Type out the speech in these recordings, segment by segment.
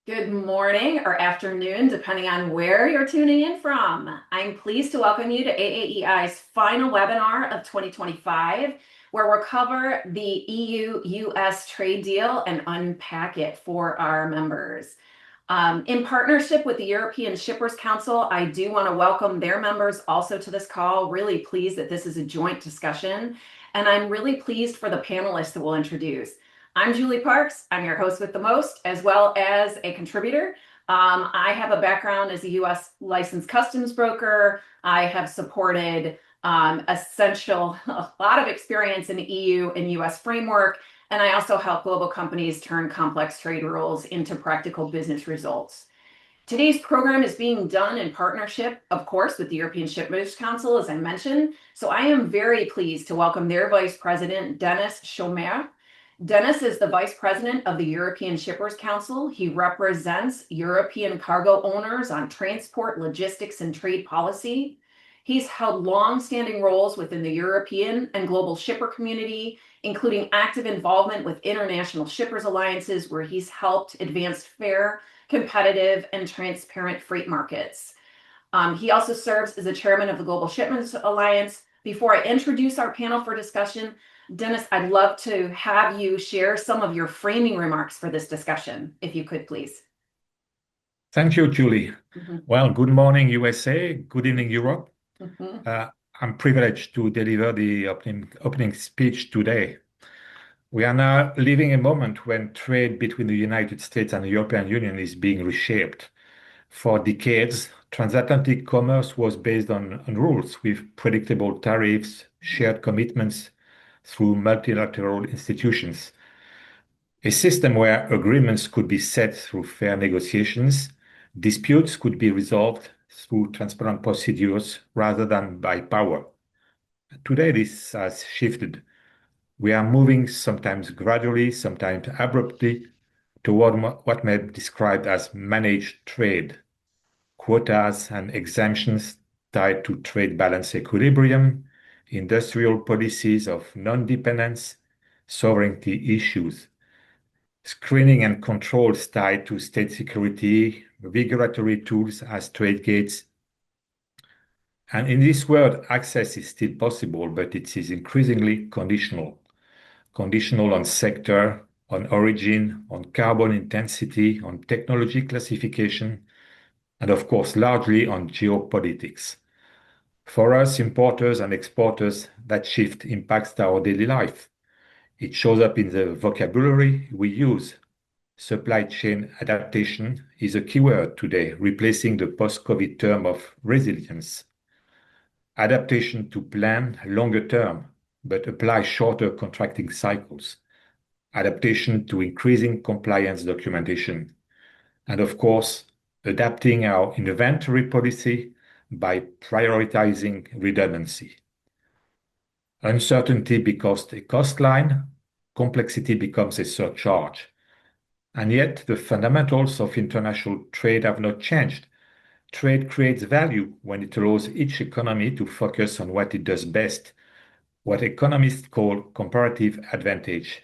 Good morning or afternoon, depending on where you're tuning in from. I'm pleased to welcome you to AAEI's final webinar of 2025, where we'll cover the EU-US trade deal and unpack it for our members. In partnership with the European Shippers Council, I do want to welcome their members also to this call. Really pleased that this is a joint discussion, and I'm really pleased for the panelists that we'll introduce. I'm Julie Parks. I'm your host with the most, as well as a contributor. I have a background as a U.S. licensed customs broker. I have supported a lot of experience in the EU and U.S. framework, and I also help global companies turn complex trade rules into practical business results. Today's program is being done in partnership, of course, with the European Shippers Council, as I mentioned. So I am very pleased to welcome their Vice President, Dennis Schomer. Dennis is the Vice President of the European Shippers Council. He represents European cargo owners on transport, logistics, and trade policy. He's held long-standing roles within the European and global shipper community, including active involvement with international shippers alliances, where he's helped advance fair, competitive, and transparent freight markets. He also serves as the chairman of the Global Shipments Alliance. Before I introduce our panel for discussion, Dennis, I'd love to have you share some of your framing remarks for this discussion, if you could, please. Thank you, Julie. Mhm. Well, good morning, USA. Good evening, Europe. Mhm. I'm privileged to deliver the opening speech today. We are now living a moment when trade between the United States and the European Union is being reshaped. For decades, transatlantic commerce was based on rules with predictable tariffs, shared commitments through multilateral institutions. A system where agreements could be set through fair negotiations, disputes could be resolved through transparent procedures rather than by power. Today, this has shifted. We are moving sometimes gradually, sometimes abruptly, toward what may be described as managed trade, quotas and exemptions tied to trade balance equilibrium, industrial policies of non-dependence, sovereignty issues, screening and controls tied to state security, regulatory tools as trade gates. And in this world, access is still possible, but it is increasingly conditional. Conditional on sector, on origin, on carbon intensity, on technology classification, and of course, largely on geopolitics. For us, importers and exporters, that shift impacts our daily life. It shows up in the vocabulary we use. Supply chain adaptation is a keyword today, replacing the post-COVID term of resilience. Adaptation to plan longer term, but apply shorter contracting cycles. Adaptation to increasing compliance documentation. And of course, adapting our inventory policy by prioritizing redundancy. Uncertainty becomes a cost line, complexity becomes a surcharge. And yet, the fundamentals of international trade have not changed. Trade creates value when it allows each economy to focus on what it does best, what economists call comparative advantage,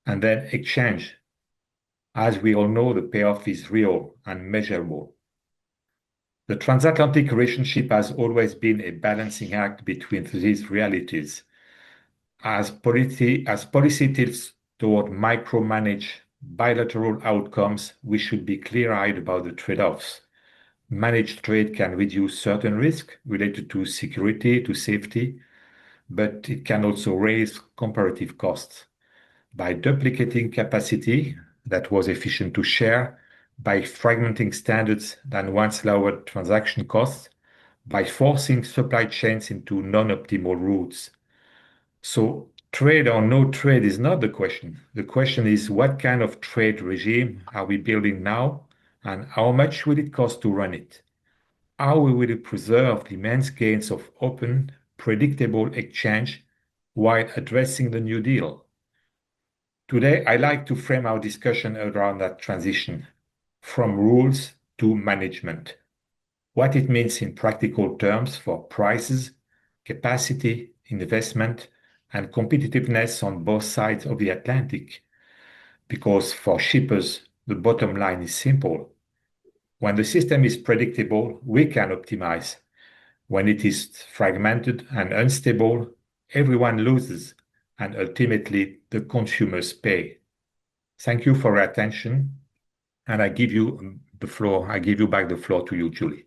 and then exchange. As we all know, the payoff is real and measurable. The transatlantic relationship has always been a balancing act between these realities. As policy tilts toward micromanage bilateral outcomes, we should be clear-eyed about the trade-offs. Managed trade can reduce certain risks related to security, to safety, but it can also raise comparative costs. By duplicating capacity that was efficient to share, by fragmenting standards that once lowered transaction costs, by forcing supply chains into non-optimal routes. So trade or no trade is not the question. The question is, what kind of trade regime are we building now, and how much will it cost to run it? How will we preserve the immense gains of open, predictable exchange while addressing the New Deal? Today, I like to frame our discussion around that transition from rules to management. What it means in practical terms for prices, capacity, investment, and competitiveness on both sides of the Atlantic. Because for shippers, The bottom line is simple. When the system is predictable, we can optimize. When it is fragmented and unstable, everyone loses, and ultimately the consumers pay. Thank you for your attention, and I give you the floor. I give you back the floor to you, Julie.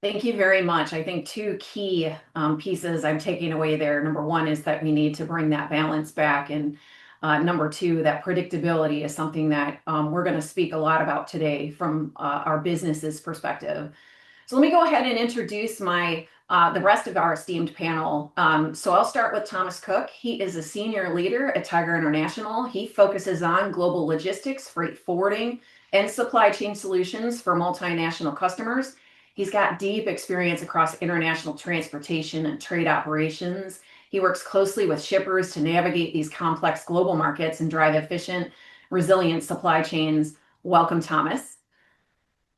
Thank you very much. I think two key pieces I'm taking away there. Number one is that we need to bring that balance back. And number two, that predictability is something that we're going to speak a lot about today from our business's perspective. So let me go ahead and introduce the rest of our esteemed panel. So I'll start with Thomas Cook. He is a senior leader at Tiger International. He focuses on global logistics, freight forwarding, and supply chain solutions for multinational customers. He's got deep experience across international transportation and trade operations. He works closely with shippers to navigate these complex global markets and drive efficient, resilient supply chains. Welcome, Thomas.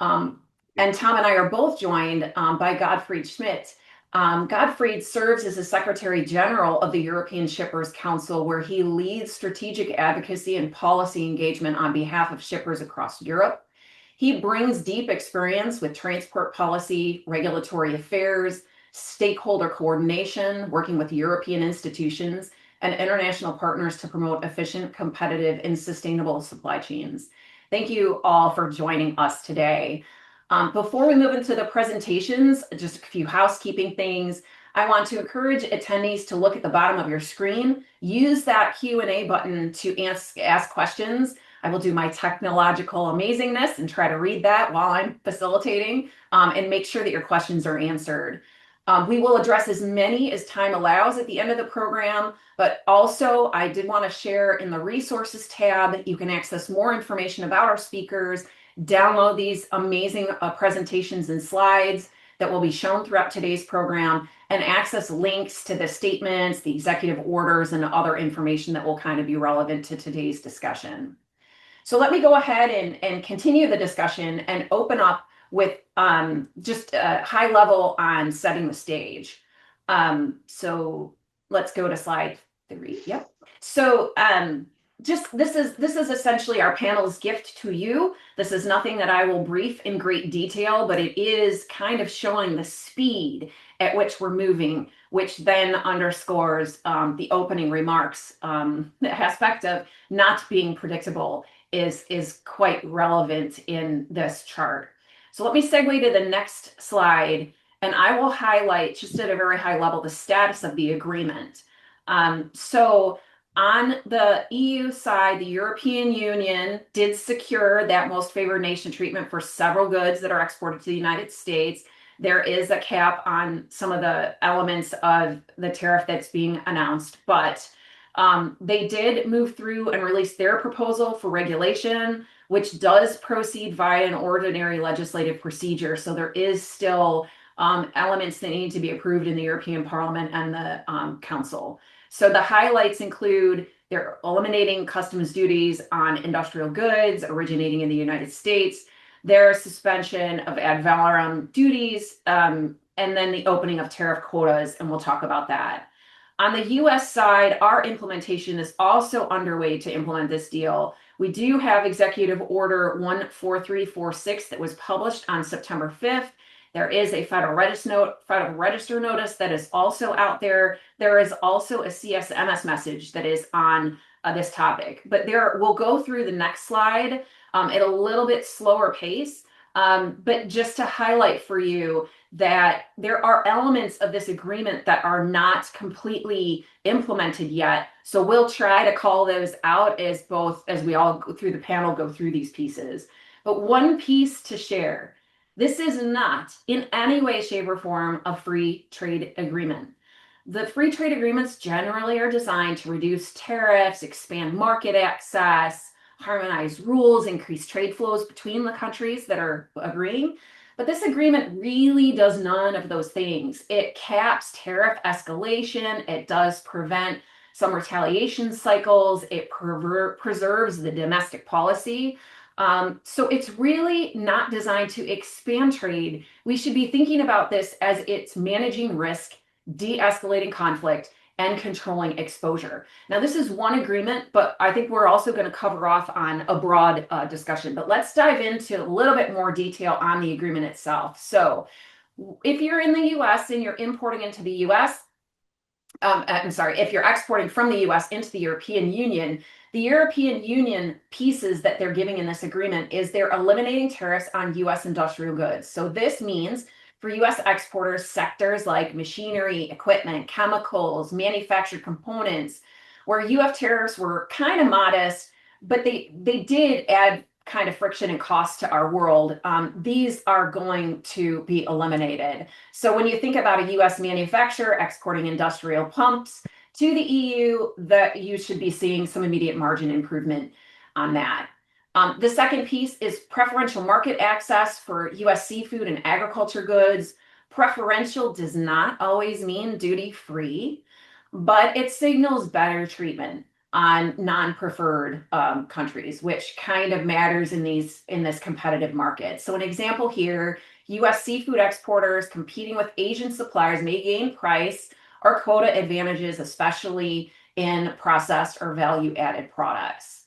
And Tom and I are both joined by Gottfried Schmidt. Gottfried serves as the Secretary General of the European Shippers Council, where he leads strategic advocacy and policy engagement on behalf of shippers across Europe. He brings deep experience with transport policy, regulatory affairs, stakeholder coordination, working with European institutions and international partners to promote efficient, competitive, and sustainable supply chains. Thank you all for joining us today. Before we move into the presentations, just a few housekeeping things. I want to encourage attendees to look at the bottom of your screen. Use that Q&A button to ask questions. I will do my technological amazingness and try to read that while I'm facilitating and make sure that your questions are answered. We will address as many as time allows at the end of the program, but also I did want to share in the resources tab, you can access more information about our speakers, download these amazing presentations and slides that will be shown throughout today's program, and access links to the statements, the executive orders, and other information that will kind of be relevant to today's discussion. So let me go ahead and continue the discussion and open up with just a high level on setting the stage. So let's go to slide 3. Yep. So this is essentially our panel's gift to you. This is nothing that I will brief in great detail, but it is kind of showing the speed at which we're moving, which then underscores the opening remarks. The aspect of not being predictable is quite relevant in this chart. So let me segue to the next slide, and I will highlight just at a very high level the status of the agreement. So on the EU side, the European Union did secure that most favored nation treatment for several goods that are exported to the United States. There is a cap on some of the elements of the tariff that's being announced, but they did move through and release their proposal for regulation, which does proceed via an ordinary legislative procedure. So there is still elements that need to be approved in the European Parliament and the Council. So the highlights include they're eliminating customs duties on industrial goods originating in the United States, their suspension of ad valorem duties, and then the opening of tariff quotas, and we'll talk about that. On the US side, our implementation is also underway to implement this deal. We do have Executive Order 14346 that was published on September 5th. There is a Federal Register notice that is also out there. There is also a CSMS message that is on this topic. But we'll go through the next slide at a little bit slower pace. But just to highlight for you that there are elements of this agreement that are not completely implemented yet. So we'll try to call those out as we all go through the panel, go through these pieces. But one piece to share, this is not in any way, shape, or form a free trade agreement. The free trade agreements generally are designed to reduce tariffs, expand market access, harmonize rules, increase trade flows between the countries that are agreeing. But this agreement really does none of those things. It caps tariff escalation. It does prevent some retaliation cycles. It preserves the domestic policy. So it's really not designed to expand trade. We should be thinking about this as it's managing risk, de-escalating conflict, and controlling exposure. Now, this is one agreement, but I think we're also going to cover off on a broad discussion. But let's dive into a little bit more detail on the agreement itself. So, if you're in the US and you're importing into the US, I'm sorry, if you're exporting from the US into the European Union pieces that they're giving in this agreement is they're eliminating tariffs on US industrial goods. So this means for US exporters, sectors like machinery, equipment, chemicals, manufactured components, where UF tariffs were kind of modest, but they did add kind of friction and cost to our world. These are going to be eliminated. So when you think about a US manufacturer exporting industrial pumps to the EU, that you should be seeing some immediate margin improvement on that. The second piece is preferential market access for US seafood and agriculture goods. Preferential does not always mean duty-free, but it signals better treatment on non-preferred countries, which kind of matters in this competitive market. So an example here, US seafood exporters competing with Asian suppliers may gain price or quota advantages, especially in processed or value-added products.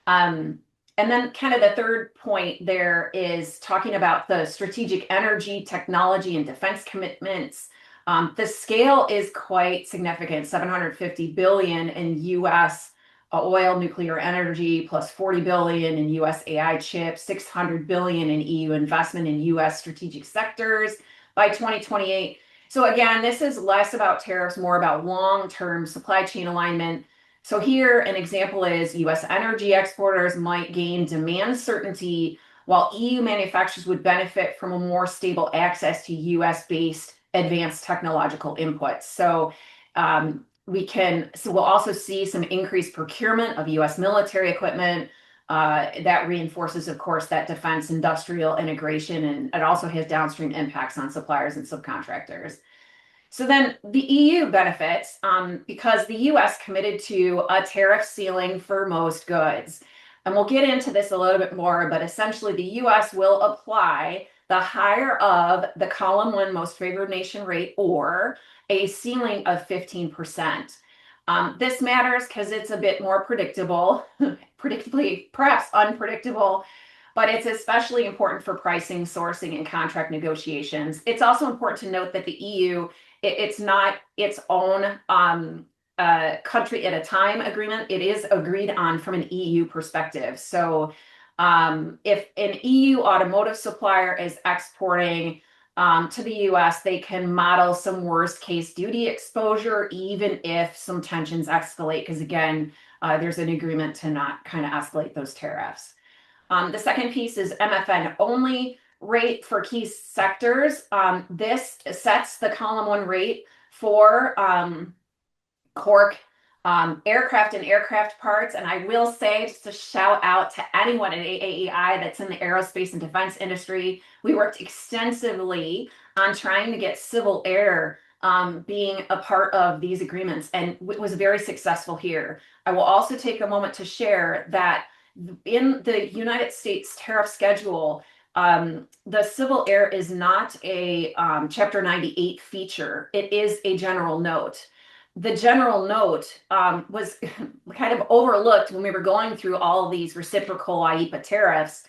And then kind of the third point there is talking about the strategic energy, technology, and defense commitments. The scale is quite significant, 750 billion in US oil, nuclear energy, plus 40 billion in US AI chips, 600 billion in EU investment in US strategic sectors by 2028. So again, this is less about tariffs, more about long-term supply chain alignment. So here, an example is US energy exporters might gain demand certainty, while EU manufacturers would benefit from a more stable access to US-based advanced technological inputs. So we'll also see some increased procurement of US military equipment. That reinforces, of course, that defense industrial integration, and it also has downstream impacts on suppliers and subcontractors. So then the EU benefits because the US committed to a tariff ceiling for most goods. And we'll get into this a little bit more, but essentially the US will apply the higher of the column 1 most favored nation rate or a ceiling of 15%. This matters because it's a bit more predictable, predictably, perhaps unpredictable, but it's especially important for pricing, sourcing, and contract negotiations. It's also important to note that the EU, it's not its own country at a time agreement. It is agreed on from an EU perspective. So if an EU automotive supplier is exporting to the US, they can model some worst case duty exposure, even if some tensions escalate, because again, there's an agreement to not kind of escalate those tariffs. The second piece is MFN only rate for key sectors. This sets the column 1 rate for cork, aircraft and aircraft parts. And I will say, just a shout out to anyone at AAEI that's in the aerospace and defense industry, we worked extensively on trying to get civil air being a part of these agreements, and it was very successful here. I will also take a moment to share that in the United States tariff schedule, the civil air is not a Chapter 98 feature. It is a general note. The general note was kind of overlooked when we were going through all of these reciprocal IEEPA tariffs,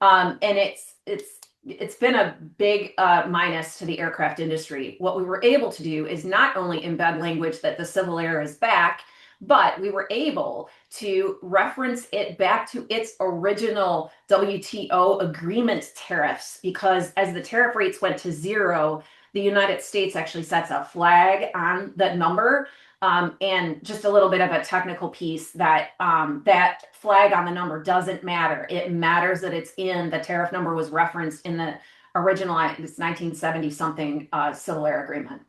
and it's been a big minus to the aircraft industry. What we were able to do is not only embed language that the civil air is back, but we were able to reference it back to its original WTO agreement tariffs, because as the tariff rates went to 0, the United States actually sets a flag on that number. And just a little bit of a technical piece that that flag on the number doesn't matter. It matters that it's in the tariff number was referenced in the original, this 1970 something civil air agreement.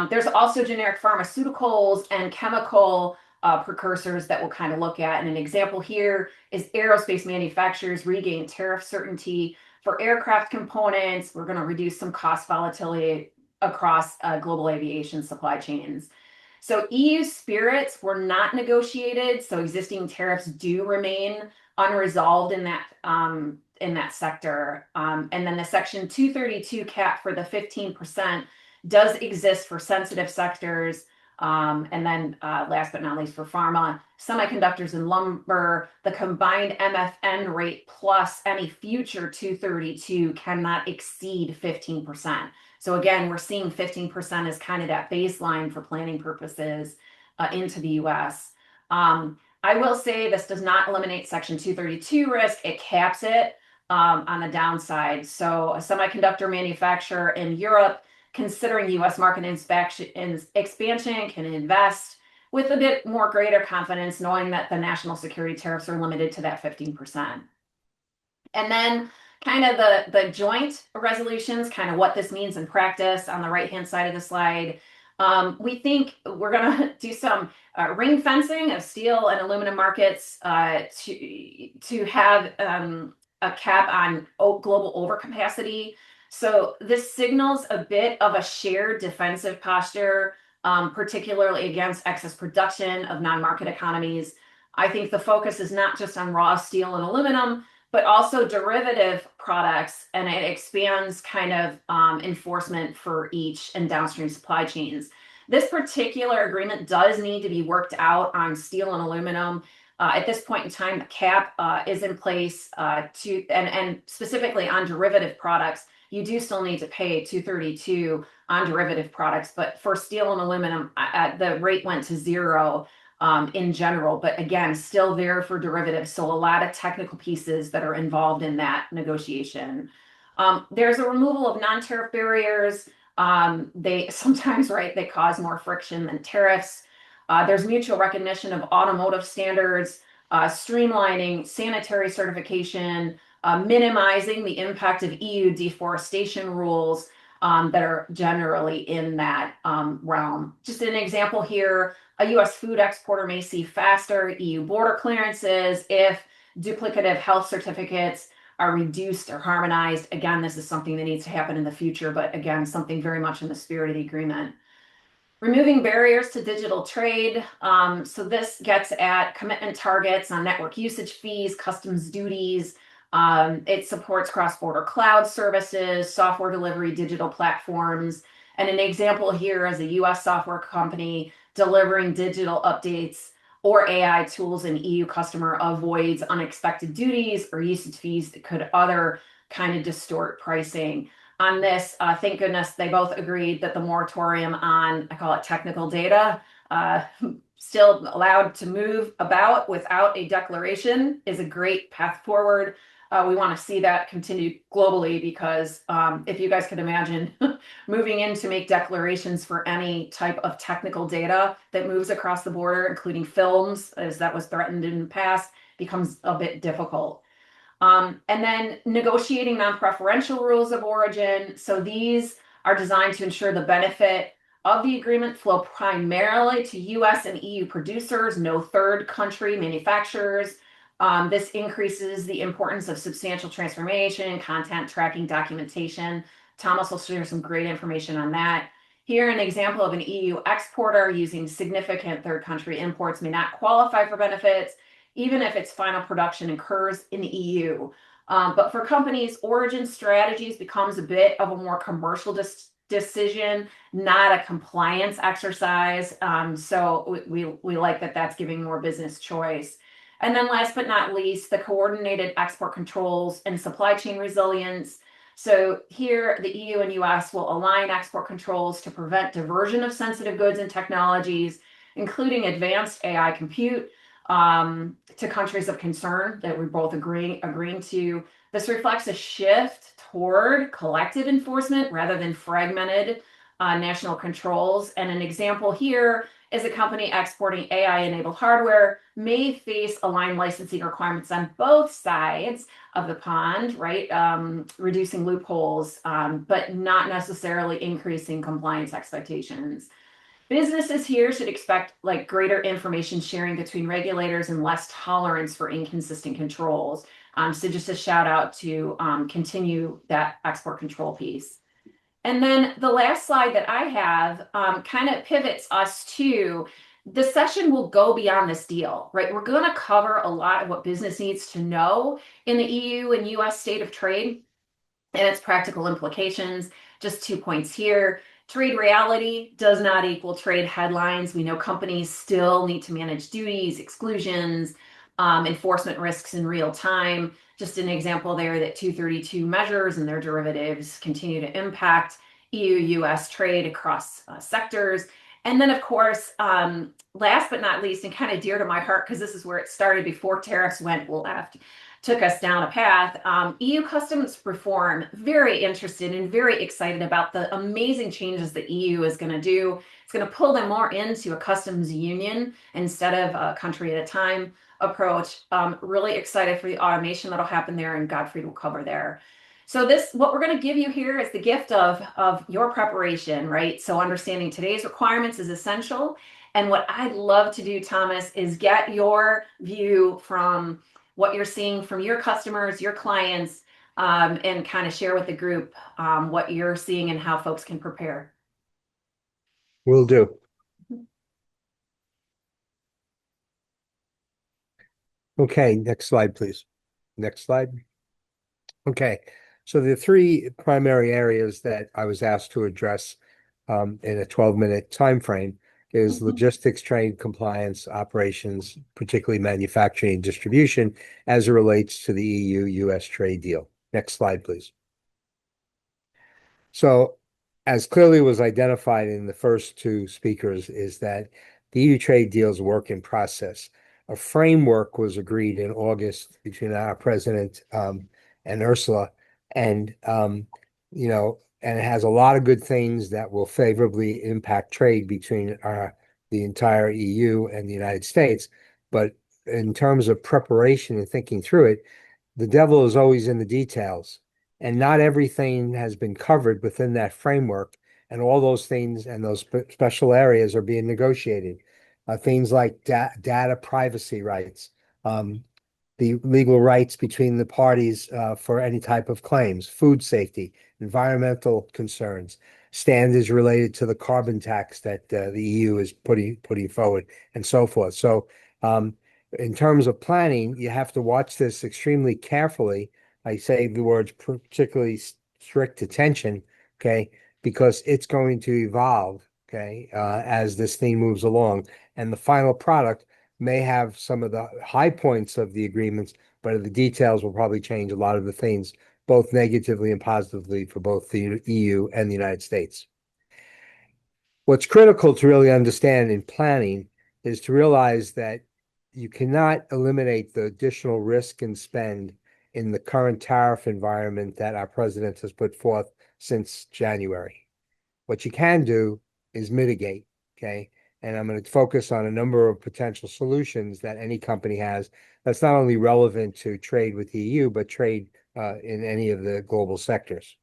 There's also generic pharmaceuticals and chemical precursors that we'll kind of look at. And an example here is aerospace manufacturers regain tariff certainty for aircraft components. We're going to reduce some cost volatility across global aviation supply chains. So EU spirits were not negotiated, so existing tariffs do remain unresolved in that sector. And then the Section 232 cap for the 15% does exist for sensitive sectors And then last but not least for pharma, semiconductors and lumber, the combined MFN rate plus any future 232 cannot exceed 15%. So again, we're seeing 15% as kind of that baseline for planning purposes into the US. I will say this does not eliminate Section 232 risk. It caps it on the downside. So a semiconductor manufacturer in Europe considering U.S. market expansion can invest with a bit more greater confidence, knowing that the national security tariffs are limited to that 15%. And then kind of the joint resolutions, kind of what this means in practice on the right-hand side of the slide. We think we're going to do some ring fencing of steel and aluminum markets to have a cap on global overcapacity. So this signals a bit of a shared defensive posture, particularly against excess production of non-market economies. I think the focus is not just on raw steel and aluminum, but also derivative products, and it expands kind of enforcement for each and downstream supply chains. This particular agreement does need to be worked out on steel and aluminum. At this point in time, the cap is in place and specifically on derivative products. You do still need to pay 232 on derivative products, but for steel and aluminum, the rate went to zero in general, but again, still there for derivatives. So a lot of technical pieces that are involved in that negotiation. There's a removal of non-tariff barriers. They sometimes, right, they cause more friction than tariffs. There's mutual recognition of automotive standards, streamlining sanitary certification, minimizing the impact of EU deforestation rules that are generally in that realm. Just an example here, a US food exporter may see faster EU border clearances if duplicative health certificates are reduced or harmonized. Again, this is something that needs to happen in the future, but again, something very much in the spirit of the agreement. Removing barriers to digital trade. So this gets at commitment targets on network usage fees, customs duties. It supports cross-border cloud services, software delivery, digital platforms. And an example here is a US software company delivering digital updates or AI tools an EU customer avoids unexpected duties or usage fees that could other kind of distort pricing. On this, thank goodness they both agreed that the moratorium on, I call it technical data, still allowed to move about without a declaration is a great path forward. We want to see that continue globally because if you guys could imagine moving in to make declarations for any type of technical data that moves across the border, including films, as that was threatened in the past, becomes a bit difficult. And then negotiating non-preferential rules of origin. So these are designed to ensure the benefit of the agreement flow primarily to US and EU producers, no third country manufacturers. This increases the importance of substantial transformation, content tracking, documentation. Thomas will share some great information on that. Here, an example of an EU exporter using significant third country imports may not qualify for benefits, even if its final production occurs in the EU. But for companies, origin strategies becomes a bit of a more commercial decision, not a compliance exercise. So we like that that's giving more business choice. And then last but not least, the coordinated export controls and supply chain resilience. So here, the EU and US will align export controls to prevent diversion of sensitive goods and technologies, including advanced AI compute, to countries of concern that we're both agreeing to. This reflects a shift toward collective enforcement rather than fragmented national controls. And an example here is a company exporting AI-enabled hardware may face aligned licensing requirements on both sides of the pond, right? Reducing loopholes, but not necessarily increasing compliance expectations. Businesses here should expect like greater information sharing between regulators and less tolerance for inconsistent controls. So just a shout out to continue that export control piece. And then the last slide that I have kind of pivots us to the session will go beyond this deal, right? We're going to cover a lot of what business needs to know in the EU and US state of trade and its practical implications. Just 2 points here. Trade reality does not equal trade headlines. We know companies still need to manage duties, exclusions, enforcement risks in real time. Just an example there that 232 measures and their derivatives continue to impact EU-US trade across sectors. And then, of course, last but not least, and kind of dear to my heart, because this is where it started before tariffs went left, took us down a path. EU customs reform, very interested and very excited about the amazing changes the EU is going to do. It's going to pull them more into a customs union instead of a country at a time approach. Really excited for the automation that'll happen there, and Godfrey will cover there. So what we're going to give you here is the gift of your preparation, right? So understanding today's requirements is essential. And what I'd love to do, Thomas, is get your view from what you're seeing from your customers, your clients, and kind of share with the group what you're seeing and how folks can prepare. Will do. Okay, next slide, please. Next slide. Okay, so the three primary areas that I was asked to address in a 12-minute time frame is logistics, trade, compliance, operations, particularly manufacturing and distribution, as it relates to the EU-US trade deal. Next slide, please. So, as clearly was identified in the first two speakers, is that the EU trade deal is a work in process. A framework was agreed in August between our president and Ursula, and and it has a lot of good things that will favorably impact trade between the entire EU and the United States. But in terms of preparation and thinking through it, the devil is always in the details, and not everything has been covered within that framework. And all those things and those special areas are being negotiated. Things like data privacy rights, the legal rights between the parties for any type of claims, food safety, environmental concerns, standards related to the carbon tax that the EU is putting forward, and so forth. So in terms of planning, you have to watch this extremely carefully. I say the words particularly strict attention, okay, because it's going to evolve, okay, as this thing moves along. And the final product may have some of the high points of the agreements, but the details will probably change a lot of the things, both negatively and positively, for both the EU and the United States. What's critical to really understand in planning is to realize that you cannot eliminate the additional risk and spend in the current tariff environment that our president has put forth since January. What you can do is mitigate, okay? And I'm going to focus on a number of potential solutions that any company has that's not only relevant to trade with the EU, but trade in any of the global sectors.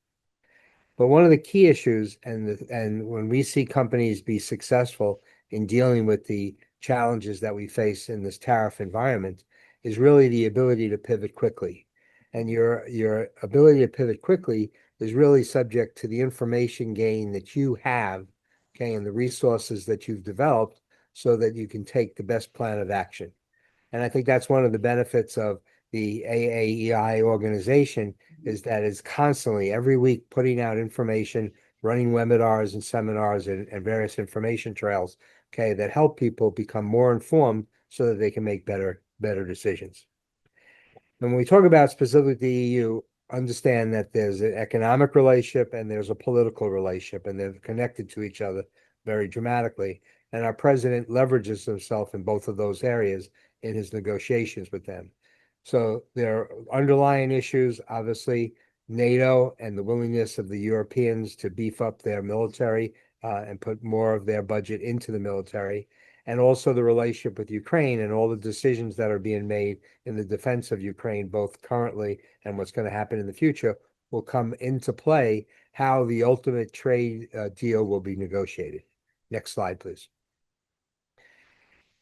But one of the key issues, and when we see companies be successful in dealing with the challenges that we face in this tariff environment, is really the ability to pivot quickly. And your ability to pivot quickly is really subject to the information gain that you have, okay, and the resources that you've developed so that you can take the best plan of action. And I think that's one of the benefits of the AAEI organization, is that it's constantly, every week, putting out information, running webinars and seminars and various information trails, okay, that help people become more informed so that they can make better decisions. And when we talk about specifically the EU, understand that there's an economic relationship and there's a political relationship, and they're connected to each other very dramatically. And our president leverages himself in both of those areas in his negotiations with them. So there are underlying issues, obviously, NATO and the willingness of the Europeans to beef up their military and put more of their budget into the military, and also the relationship with Ukraine and all the decisions that are being made in the defense of Ukraine, both currently and what's going to happen in the future, will come into play how the ultimate trade deal will be negotiated. Next slide, please.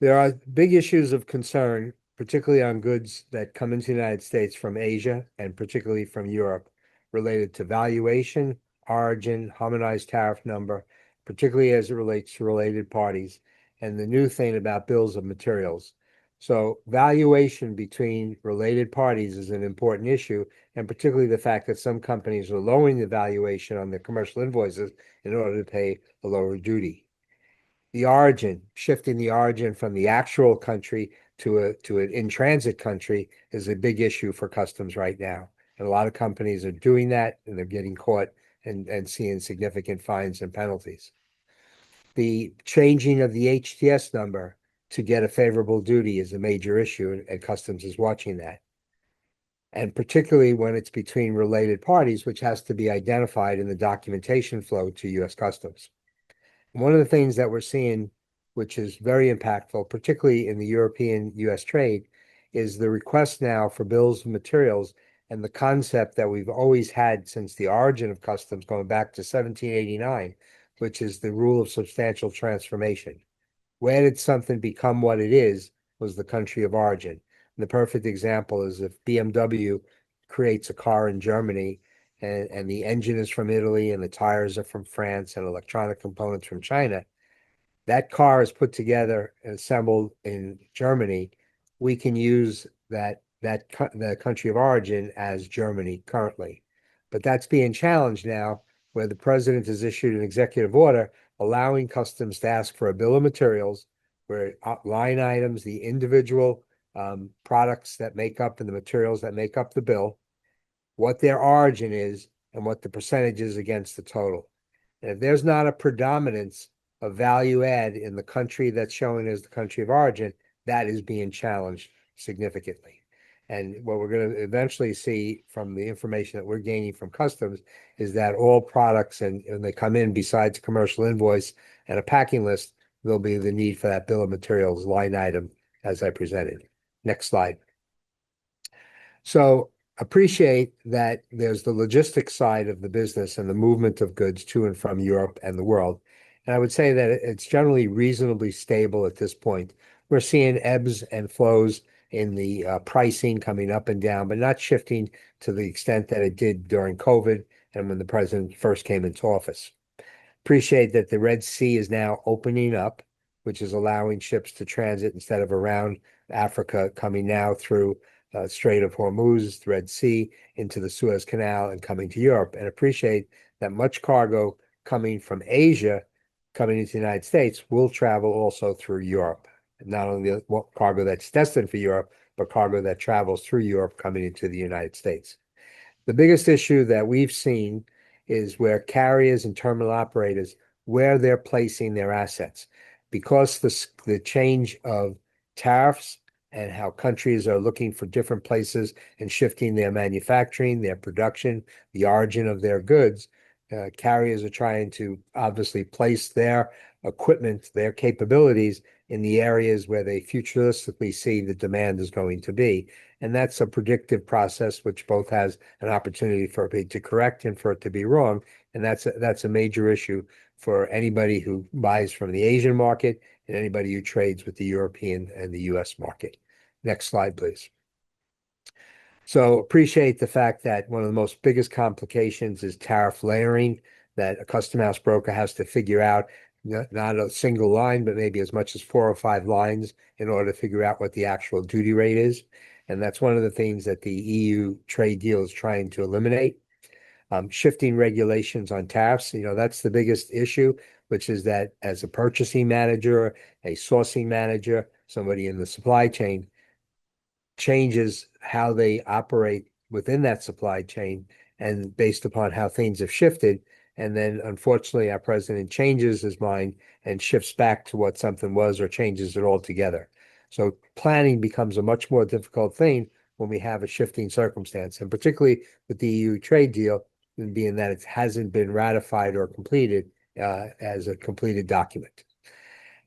There are big issues of concern, particularly on goods that come into the United States from Asia and particularly from Europe, related to valuation, origin, harmonized tariff number, particularly as it relates to related parties, and the new thing about bills of materials. So valuation between related parties is an important issue, and particularly the fact that some companies are lowering the valuation on their commercial invoices in order to pay a lower duty. The origin, shifting the origin from the actual country to an in-transit country is a big issue for customs right now. And a lot of companies are doing that, and they're getting caught and seeing significant fines and penalties. The changing of the HTS number to get a favorable duty is a major issue, and customs is watching that. And particularly when it's between related parties, which has to be identified in the documentation flow to US Customs. One of the things that we're seeing, which is very impactful, particularly in the European US trade, is the request now for bills of materials and the concept that we've always had since the origin of customs going back to 1789, which is the rule of substantial transformation. Where did something become what it is was the country of origin. And the perfect example is if BMW creates a car in Germany and the engine is from Italy and the tires are from France and electronic components from China, that car is put together and assembled in Germany. We can use the country of origin as Germany currently. But that's being challenged now, where the president has issued an executive order allowing customs to ask for a bill of materials where line items, the individual products that make up and the materials that make up the bill, what their origin is, and what the percentage is against the total. And if there's not a predominance of value add in the country that's showing as the country of origin, that is being challenged significantly. And what we're going to eventually see from the information that we're gaining from customs is that all products, and when they come in, besides commercial invoice and a packing list, there'll be the need for that bill of materials line item as I presented. Next slide. So appreciate that there's the logistics side of the business and the movement of goods to and from Europe and the world. And I would say that it's generally reasonably stable at this point. We're seeing ebbs and flows in the pricing coming up and down, but not shifting to the extent that it did during COVID and when the president first came into office. Appreciate that the Red Sea is now opening up, which is allowing ships to transit instead of around Africa, coming now through Strait of Hormuz, the Red Sea, into the Suez Canal and coming to Europe. And appreciate that much cargo coming from Asia, coming into the United States, will travel also through Europe. Not only the cargo that's destined for Europe, but cargo that travels through Europe coming into the United States. The biggest issue that we've seen is where carriers and terminal operators, where they're placing their assets. Because the change of tariffs and how countries are looking for different places and shifting their manufacturing, their production, the origin of their goods, carriers are trying to obviously place their equipment, their capabilities in the areas where they futuristically see the demand is going to be. And that's a predictive process, which both has an opportunity for it to correct and for it to be wrong. And that's a major issue for anybody who buys from the Asian market and anybody who trades with the European and the US market. Next slide, please. So appreciate the fact that one of the most biggest complications is tariff layering, that a custom house broker has to figure out not a single line, but maybe as much as 4 or 5 lines in order to figure out what the actual duty rate is. And that's one of the things that the EU trade deal is trying to eliminate. Shifting regulations on tariffs, that's the biggest issue, which is that as a purchasing manager, a sourcing manager, somebody in the supply chain, changes how they operate within that supply chain and based upon how things have shifted. And then unfortunately, our president changes his mind and shifts back to what something was or changes it altogether. So planning becomes a much more difficult thing when we have a shifting circumstance, and particularly with the EU trade deal, being that it hasn't been ratified or completed as a completed document.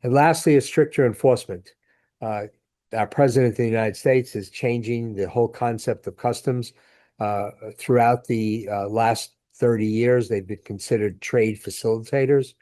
And lastly, a stricter enforcement. Our president of the United States is changing the whole concept of customs. Throughout the last 30 years, they've been considered trade facilitators.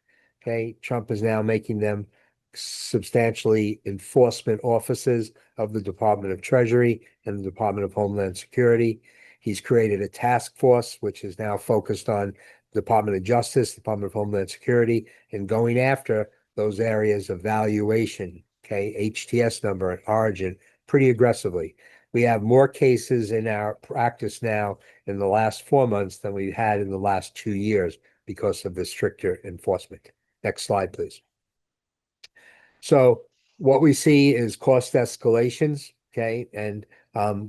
Okay, Trump is now making them substantially enforcement offices of the Department of Treasury and the Department of Homeland Security. He's created a task force, which is now focused on Department of Justice, Department of Homeland Security, and going after those areas of valuation, okay, HTS number and origin pretty aggressively. We have more cases in our practice now in the last 4 months than we had in the last 2 years because of the stricter enforcement. Next slide, please. So what we see is cost escalations, okay? And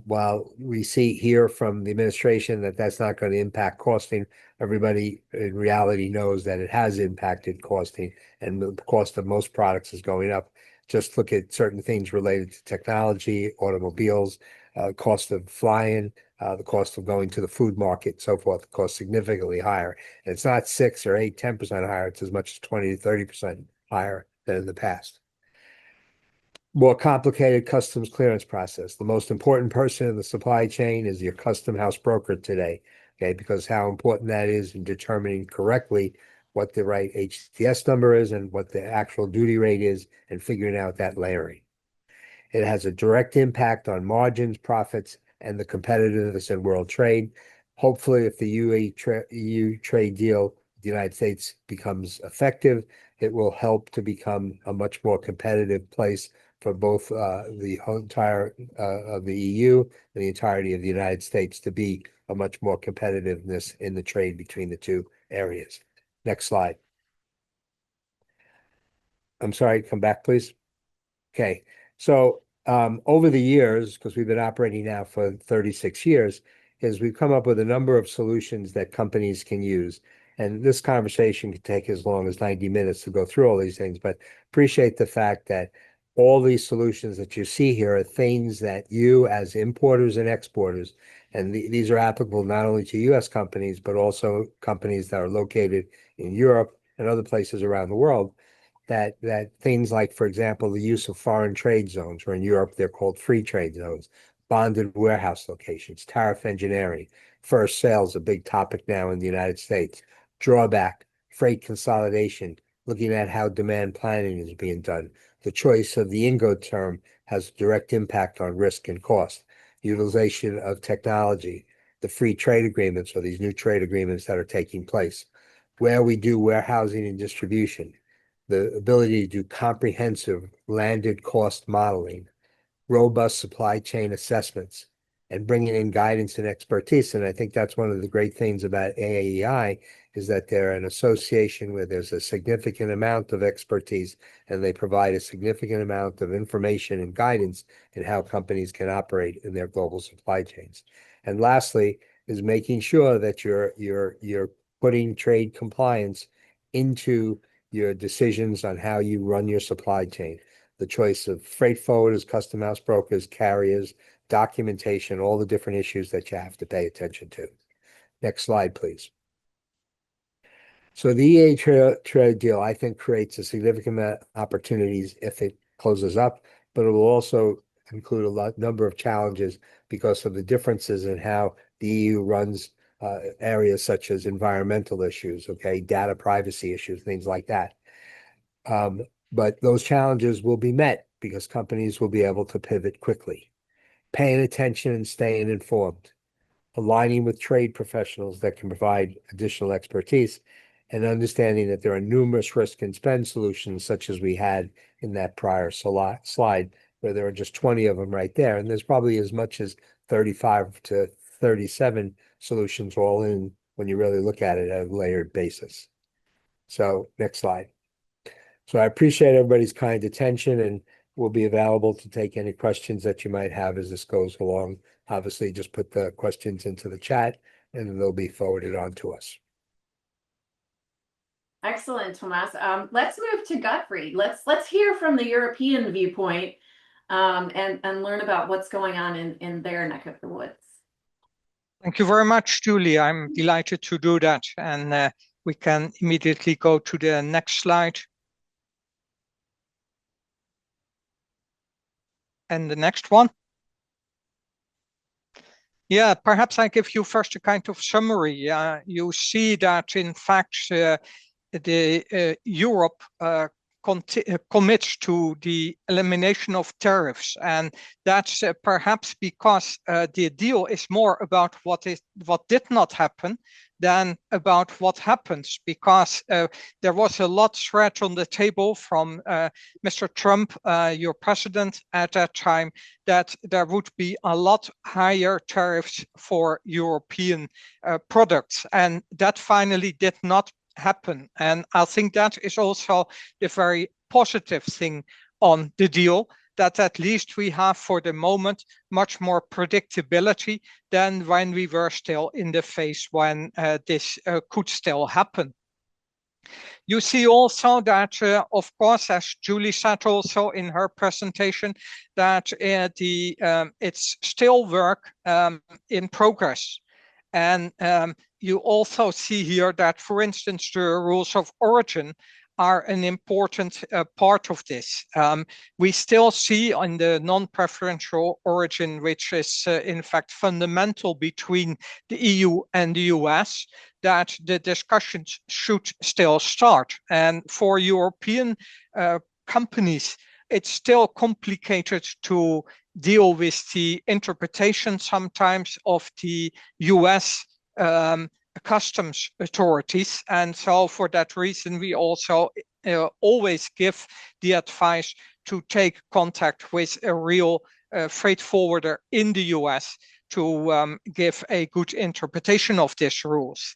while we see here from the administration that that's not going to impact costing, everybody in reality knows that it has impacted costing, and the cost of most products is going up. Just look at certain things related to technology, automobiles, cost of flying, the cost of going to the food market, so forth, cost significantly higher. And it's not 6 or 8, 10% higher. It's as much as 20 to 30% higher than in the past. More complicated customs clearance process. The most important person in the supply chain is your custom house broker today, okay? Because how important that is in determining correctly what the right HTS number is and what the actual duty rate is and figuring out that layering. It has a direct impact on margins, profits, and the competitiveness in world trade. Hopefully, if the EU trade deal, the United States becomes effective, it will help to become a much more competitive place for both the entire of the EU and the entirety of the United States to be a much more competitiveness in the trade between the two areas. Next slide. I'm sorry, come back, please. Okay, so over the years, because we've been operating now for 36 years, is we've come up with a number of solutions that companies can use. And this conversation could take as long as 90 minutes to go through all these things, but appreciate the fact that all these solutions that you see here are things that you as importers and exporters, and these are applicable not only to US companies, but also companies that are located in Europe and other places around the world, that things like, for example, the use of foreign trade zones, or in Europe, they're called free trade zones, bonded warehouse locations, tariff engineering, first sales, a big topic now in the United States, drawback, freight consolidation, looking at how demand planning is being done. The choice of the Incoterm has direct impact on risk and cost. Utilization of technology, the free trade agreements, or these new trade agreements that are taking place, where we do warehousing and distribution, the ability to do comprehensive landed cost modeling, robust supply chain assessments, and bringing in guidance and expertise. And I think that's one of the great things about AAEI is that they're an association where there's a significant amount of expertise, and they provide a significant amount of information and guidance in how companies can operate in their global supply chains. And lastly is making sure that you're putting trade compliance into your decisions on how you run your supply chain. The choice of freight forwarders, custom house brokers, carriers, documentation, all the different issues that you have to pay attention to. Next slide, please. So the EA trade deal, I think, creates a significant amount of opportunities if it closes up, but it will also include a number of challenges because of the differences in how the EU runs areas such as environmental issues, okay, data privacy issues, things like that. But those challenges will be met because companies will be able to pivot quickly, paying attention and staying informed, aligning with trade professionals that can provide additional expertise, and understanding that there are numerous risk and spend solutions, such as we had in that prior slide, where there are just 20 of them right there. And there's probably as much as 35 to 37 solutions all in when you really look at it at a layered basis. So next slide. So I appreciate everybody's kind attention, and we'll be available to take any questions that you might have as this goes along. Obviously, just put the questions into the chat and they'll be forwarded on to us. Excellent, Tomas. Let's move to Gottfried. Let's hear from the European viewpoint and learn about what's going on in their neck of the woods. Thank you very much, Julie. I'm delighted to do that. And we can immediately go to the next slide. And the next one. Yeah, perhaps I give you first a kind of summary. You see that, in fact, Europe commits to the elimination of tariffs, and that's perhaps because the deal is more about what did not happen than about what happens, because there was a lot threat on the table from Mr. Trump, your president at that time, that there would be a lot higher tariffs for European products. And that finally did not happen. And I think that is also the very positive thing on the deal, that at least we have for the moment much more predictability than when we were still in the phase when this could still happen. You see also that, of course, as Julie said also in her presentation, that it's still work in progress. And you also see here that, for instance, the rules of origin are an important part of this. We still see on the non-preferential origin, which is in fact fundamental between the EU and the US, that the discussions should still start. And for European companies, it's still complicated to deal with the interpretation sometimes of the US customs authorities. And so for that reason, we also always give the advice to take contact with a real freight forwarder in the US to give a good interpretation of these rules.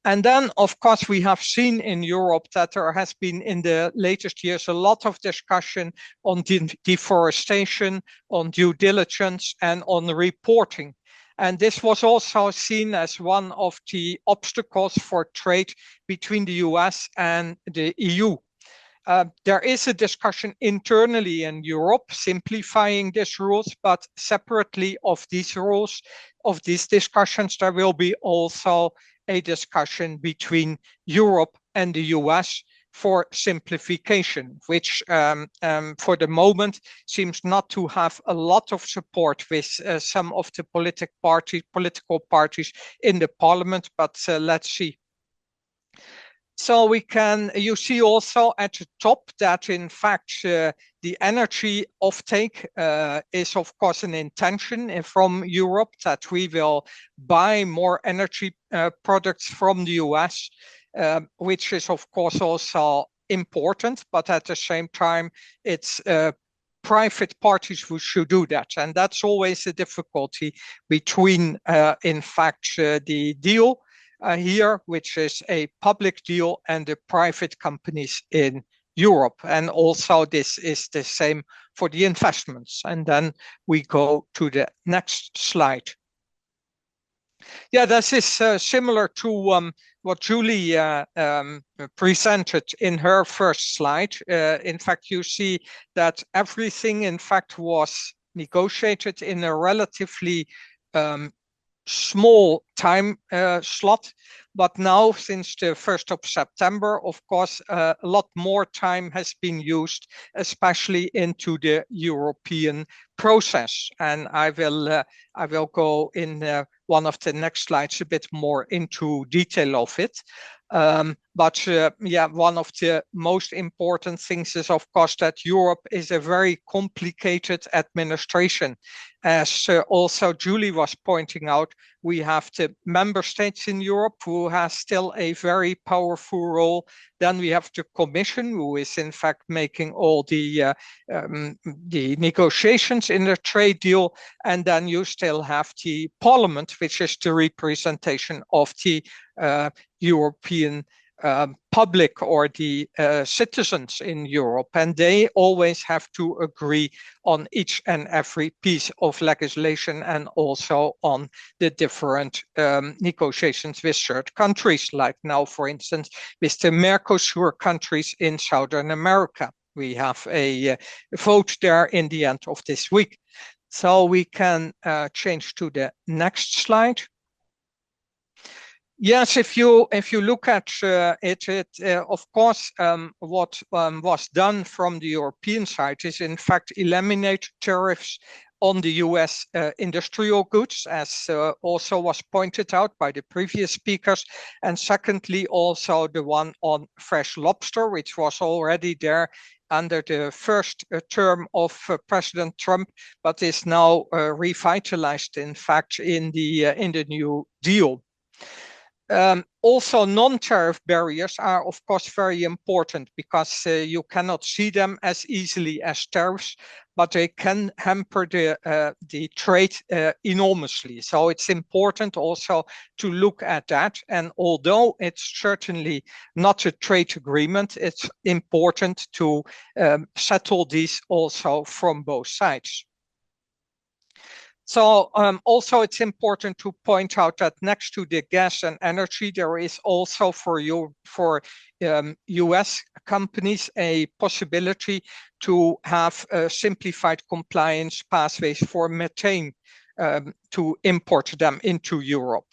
And then, of course, we have seen in Europe that there has been in the latest years a lot of discussion on deforestation, on due diligence, and on reporting. And this was also seen as one of the obstacles for trade between the US and the EU. There is a discussion internally in Europe simplifying these rules, but separately of these rules, of these discussions, there will be also a discussion between Europe and the US for simplification, which for the moment seems not to have a lot of support with some of the political parties in the parliament, but let's see. So you see also at the top that in fact the energy offtake is of course an intention from Europe, that we will buy more energy products from the US, which is of course also important, but at the same time it's private parties who should do that. And that's always a difficulty between in fact the deal here, which is a public deal, and the private companies in Europe. And also this is the same for the investments. And then we go to the next slide. Yeah, this is similar to what Julie presented in her first slide. In fact, you see that everything in fact was negotiated in a relatively small time slot, but now since the 1st of September, of course, a lot more time has been used, especially into the European process. And I will go in one of the next slides a bit more into detail of it. But yeah, one of the most important things is, of course, that Europe is a very complicated administration. As also Julie was pointing out, we have the member states in Europe who has still a very powerful role. Then we have the Commission, who is in fact making all the negotiations in the trade deal. And then you still have the Parliament, which is the representation of the European public or the citizens in Europe, and they always have to agree on each and every piece of legislation, and also on the different negotiations with third countries, like now, for instance, with the Mercosur countries in Southern America. We have a vote there in the end of this week. So we can change to the next slide. Yes, if you look at it, of course, what was done from the European side is in fact eliminate tariffs on the US industrial goods, as also was pointed out by the previous speakers. And secondly, also the one on fresh lobster, which was already there under the first term of President Trump, but is now revitalized, in fact, in the new deal. Also, non-tariff barriers are, of course, very important because you cannot see them as easily as tariffs, but they can hamper the trade enormously. So it's important also to look at that. And although it's certainly not a trade agreement, it's important to settle these also from both sides. So also it's important to point out that next to the gas and energy, there is also for US companies a possibility to have simplified compliance pathways for methane to import them into Europe.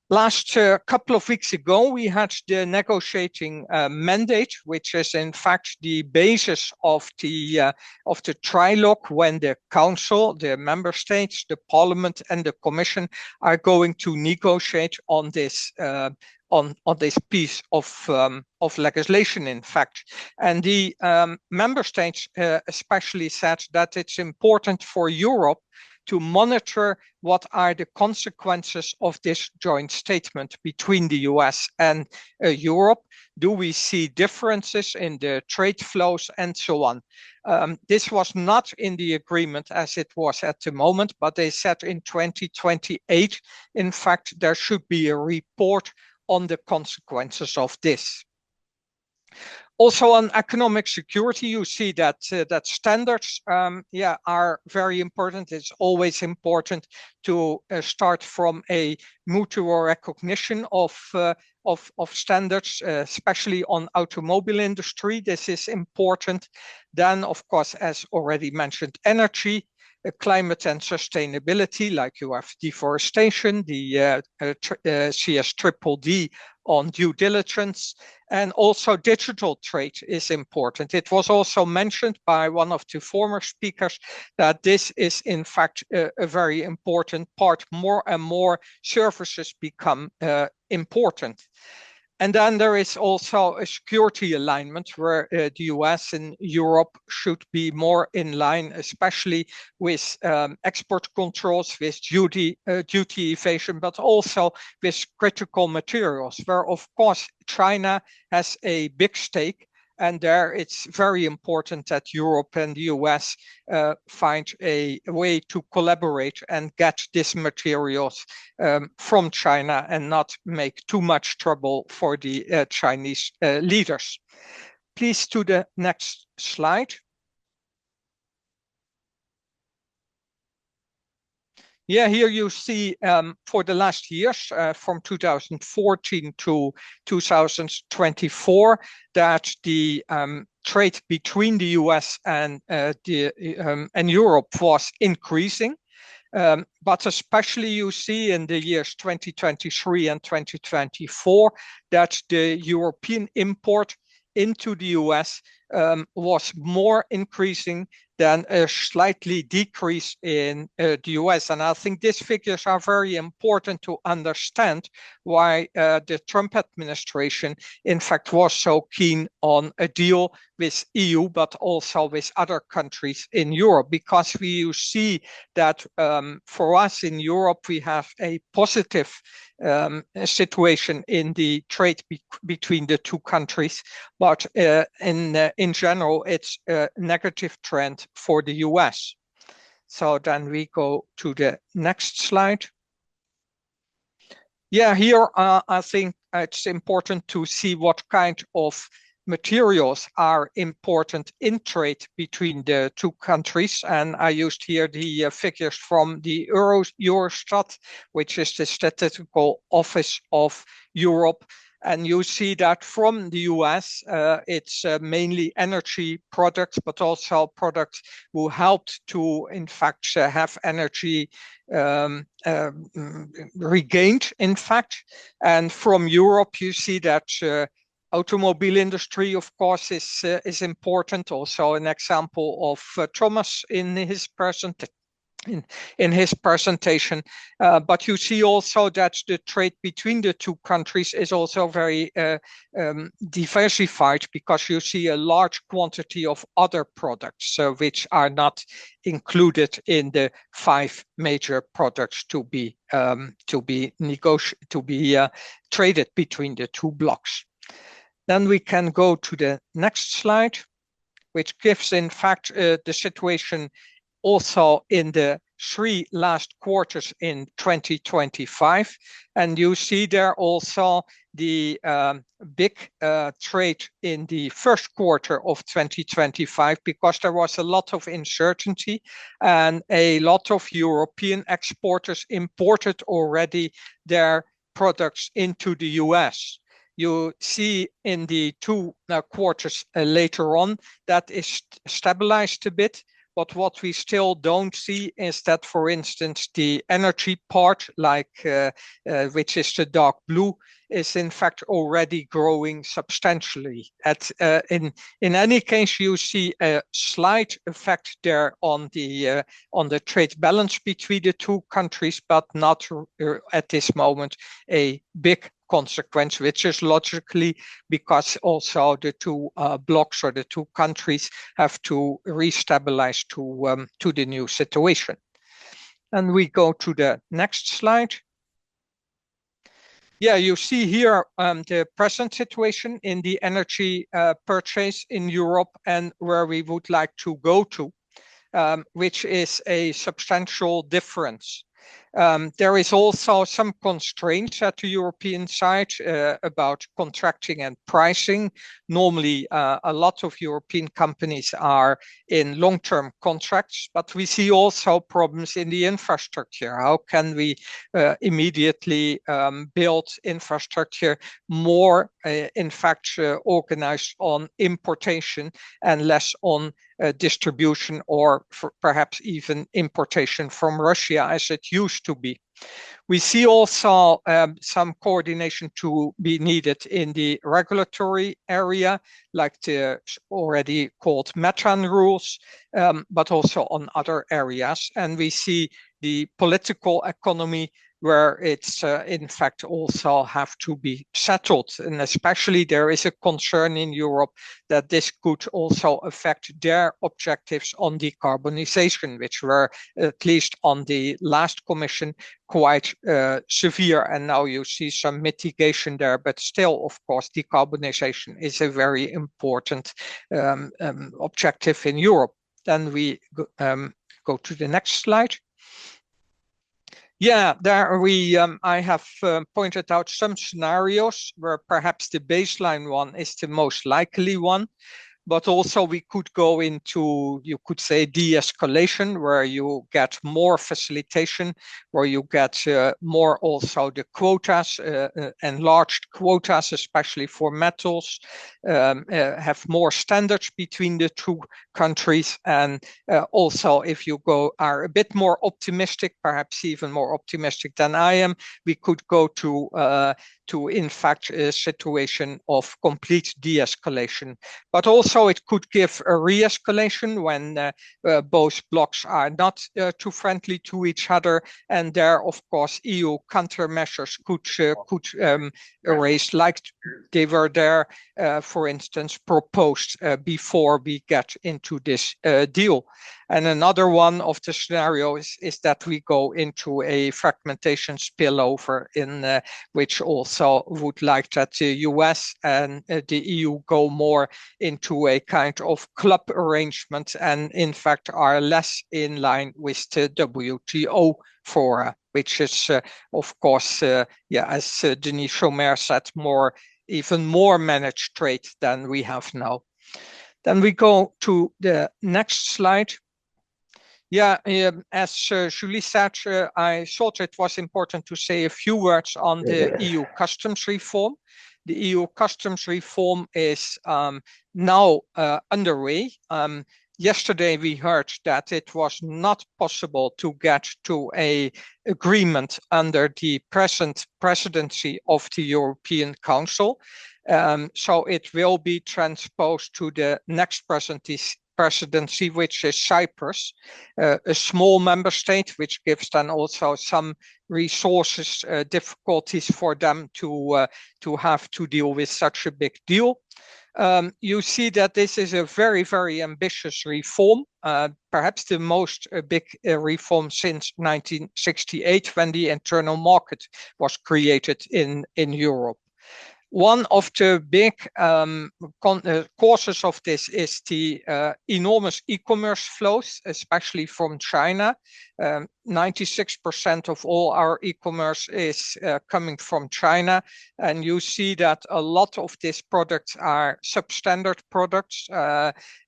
Last couple of weeks ago, we had the negotiating mandate, which is in fact the basis of the trilogue when the Council, the Member States, the Parliament, and the Commission are going to negotiate on this on this piece of legislation, in fact. And the Member States especially said that it's important for Europe to monitor what are the consequences of this joint statement between the US and Europe. Do we see differences in the trade flows and so on? This was not in the agreement as it was at the moment, but they said in 2028, in fact, there should be a report on the consequences of this. Also on economic security, you see that that standards are very important. It's always important to start from a mutual recognition of standards, especially on automobile industry. This is important. Then, of course, as already mentioned, energy, climate and sustainability, like you have deforestation, the CSDDD on due diligence, and also digital trade is important. It was also mentioned by one of the former speakers that this is in fact a very important part. More and more services become important. And then there is also a security alignment where the US and Europe should be more in line, especially with export controls, with duty evasion, but also with critical materials, where of course China has a big stake. And there it's very important that Europe and the US find a way to collaborate and get these materials from China and not make too much trouble for the Chinese leaders. Please to the next slide. Yeah, here you see for the last years, from 2014 to 2024, that the trade between the US and Europe was increasing. But especially you see in the years 2023 and 2024 that the European import into the US was more increasing than a slightly decrease in the US. And I think these figures are very important to understand why the Trump administration, in fact, was so keen on a deal with EU, but also with other countries in Europe, because we see that for us in Europe, we have a positive situation in the trade between the two countries, but in general, it's a negative trend for the US. So then we go to the next slide. Yeah, here I think it's important to see what kind of materials are important in trade between the two countries. And I used here the figures from the Eurostat, which is the Statistical Office of Europe. And you see that from the US, it's mainly energy products, but also products who helped to, in fact, have energy regained, in fact. And from Europe, you see that automobile industry, of course, is important. Also an example of Thomas in his in his presentation. But you see also that the trade between the two countries is also very diversified, because you see a large quantity of other products which are not included in the 5 major products to be traded between the two blocks. Then we can go to the next slide, which gives in fact the situation also in the 3 last quarters in 2025. And you see there also the big trade in the first quarter of 2025, because there was a lot of uncertainty and a lot of European exporters imported already their products into the US. You see in the 2 quarters later on that is stabilized a bit. But what we still don't see is that, for instance, the energy part, which is the dark blue, is in fact already growing substantially. In any case, you see a slight effect there on the trade balance between the two countries, but not at this moment a big consequence, which is logically because also the two blocks or the two countries have to restabilize to the new situation. And we go to the next slide. Yeah, you see here the present situation in the energy purchase in Europe and where we would like to go to, which is a substantial difference. There is also some constraints at the European side about contracting and pricing. Normally, a lot of European companies are in long-term contracts, but we see also problems in the infrastructure. How can we immediately build infrastructure more, in fact, organized on importation and less on distribution, or perhaps even importation from Russia as it used to be. We see also some coordination to be needed in the regulatory area, like the already called methane rules, but also on other areas. And we see the political economy where it's in fact also have to be settled. And especially there is a concern in Europe that this could also affect their objectives on decarbonization, which were, at least on the last Commission, quite severe. And now you see some mitigation there, but still, of course, decarbonization is a very important objective in Europe. Then we go to the next slide. Yeah, there I have pointed out some scenarios where perhaps the baseline one is the most likely one. But also we could go into, you could say, de-escalation, where you get more facilitation, where you get more also the quotas, enlarged quotas, especially for metals, have more standards between the two countries. And also, if you are a bit more optimistic, perhaps even more optimistic than I am, we could go to in fact a situation of complete de-escalation. But also it could give a re-escalation when both blocks are not too friendly to each other. And there, of course, EU countermeasures could erase, like they were there, for instance, proposed before we get into this deal. And another one of the scenarios is that we go into a fragmentation spillover, in which also would like that the US and the EU go more into a kind of club arrangement, and in fact are less in line with the WTO fora, which is, of course, as Denis Chaumer said, even more managed trade than we have now. Then we go to the next slide. Yeah, as Julie said, I thought it was important to say a few words on the EU customs reform. The EU customs reform is now underway. Yesterday we heard that it was not possible to get to an agreement under the present presidency of the European Council. So it will be transposed to the next presidency, which is Cyprus, a small member state, which gives then also some resources, difficulties for them to have to deal with such a big deal. You see that this is a very, very ambitious reform, perhaps the most big reform since 1968, when the internal market was created in Europe. One of the big causes of this is the enormous e-commerce flows, especially from China. 96% of all our e-commerce is coming from China. And you see that a lot of these products are substandard products.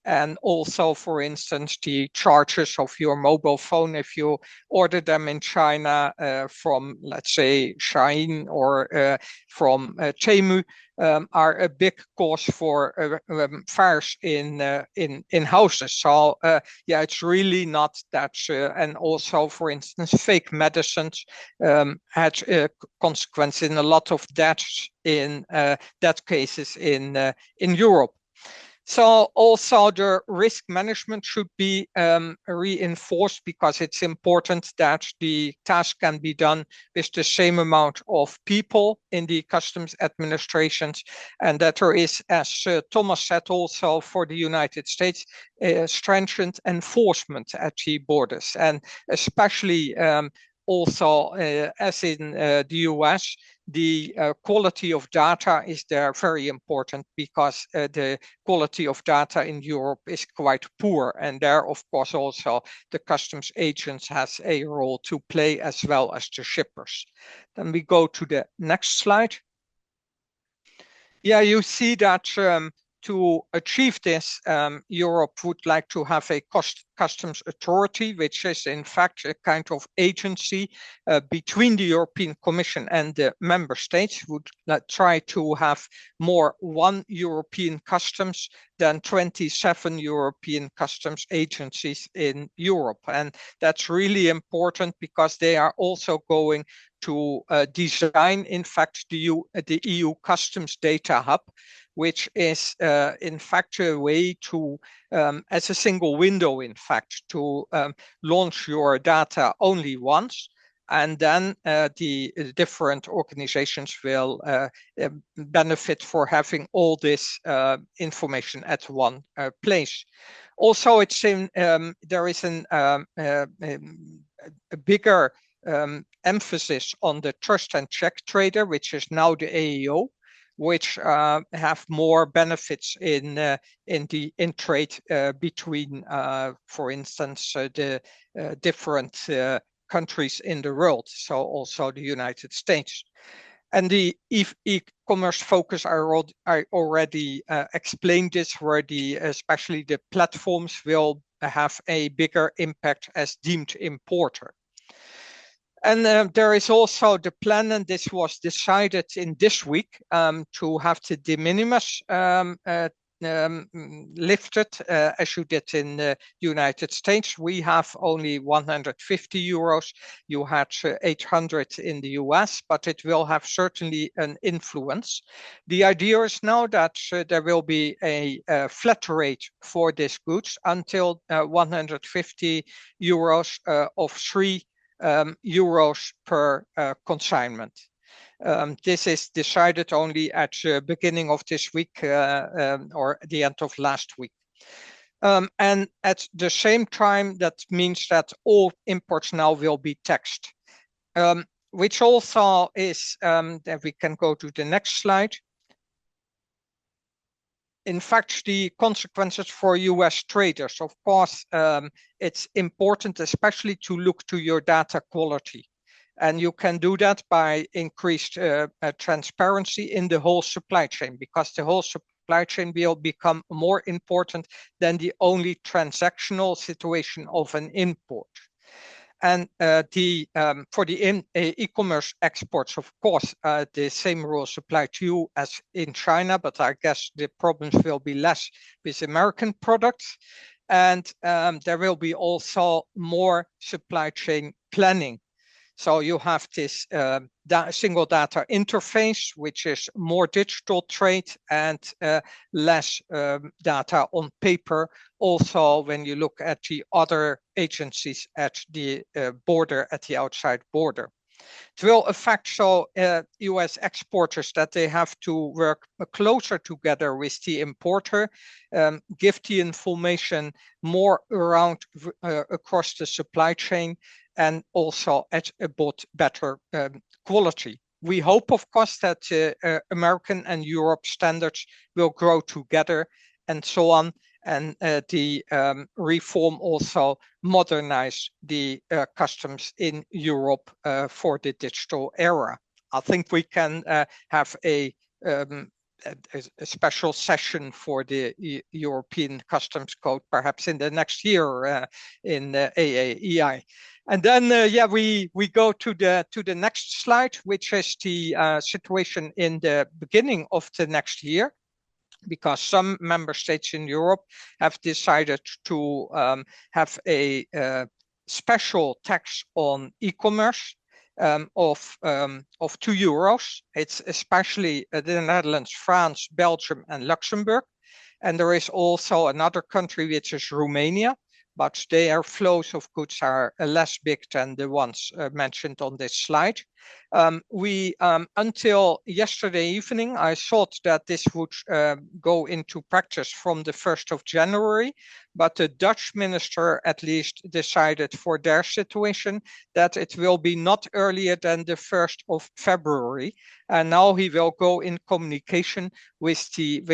And also, for instance, the chargers of your mobile phone, if you order them in China from, let's say, Shein or from Temu, are a big cause for fires in houses. So yeah, it's really not that. And also, for instance, fake medicines had consequences in a lot of deaths in death cases in Europe. So also the risk management should be reinforced, because it's important that the task can be done with the same amount of people in the customs administrations, and that there is, as Thomas said, also for the United States, strengthened enforcement at the borders, and especially also, as in the US, the quality of data is there very important, because the quality of data in Europe is quite poor. And there, of course, also the customs agents has a role to play, as well as the shippers. Then we go to the next slide. Yeah, you see that to achieve this, Europe would like to have a customs authority, which is in fact a kind of agency between the European Commission and the member states. Would try to have more one European customs than 27 European customs agencies in Europe. And that's really important, because they are also going to design, in fact, the EU Customs Data Hub, which is in fact a way to, as a single window, in fact, to launch your data only once. And then the different organizations will benefit for having all this information at one place. Also, it's in, there is a bigger emphasis on the trust and check trader, which is now the AEO, which have more benefits in trade between, for instance, the different countries in the world, so also the United States. And the e-commerce focus, I already explained this, where especially the platforms will have a bigger impact as deemed importer. And there is also the plan, and this was decided in this week, to have the de minimis lifted, as you did in the United States. We have only 150 euros. You had 800 in the US, but it will have certainly an influence. The idea is now that there will be a flat rate for these goods until 150 euros of 3 euros per consignment. This is decided only at the beginning of this week or the end of last week. And at the same time, that means that all imports now will be taxed, which also is, that we can go to the next slide. In fact, the consequences for US traders, of course, it's important especially to look to your data quality. And you can do that by increased transparency in the whole supply chain, because the whole supply chain will become more important than the only transactional situation of an import. And for the e-commerce exports, of course, the same rules apply to you as in China, but I guess the problems will be less with American products. And there will be also more supply chain planning. So you have this single data interface, which is more digital trade and less data on paper. Also, when you look at the other agencies at the border, at the outside border. It will affect US exporters that they have to work closer together with the importer, give the information more around across the supply chain, and also at a better quality. We hope, of course, that American and Europe standards will grow together and so on. And the reform also modernize the customs in Europe for the digital era. I think we can have a special session for the European Customs Code, perhaps in the next year in AAEI. And then, we go to the next slide, which is the situation in the beginning of the next year, because some member states in Europe have decided to have a special tax on e-commerce of €2. It's especially the Netherlands, France, Belgium, and Luxembourg. And there is also another country, which is Romania, but their flows of goods are less big than the ones mentioned on this slide. Until yesterday evening, I thought that this would go into practice from the 1st of January, but the Dutch minister at least decided for their situation that it will be not earlier than the 1st of February. And now he will go in communication with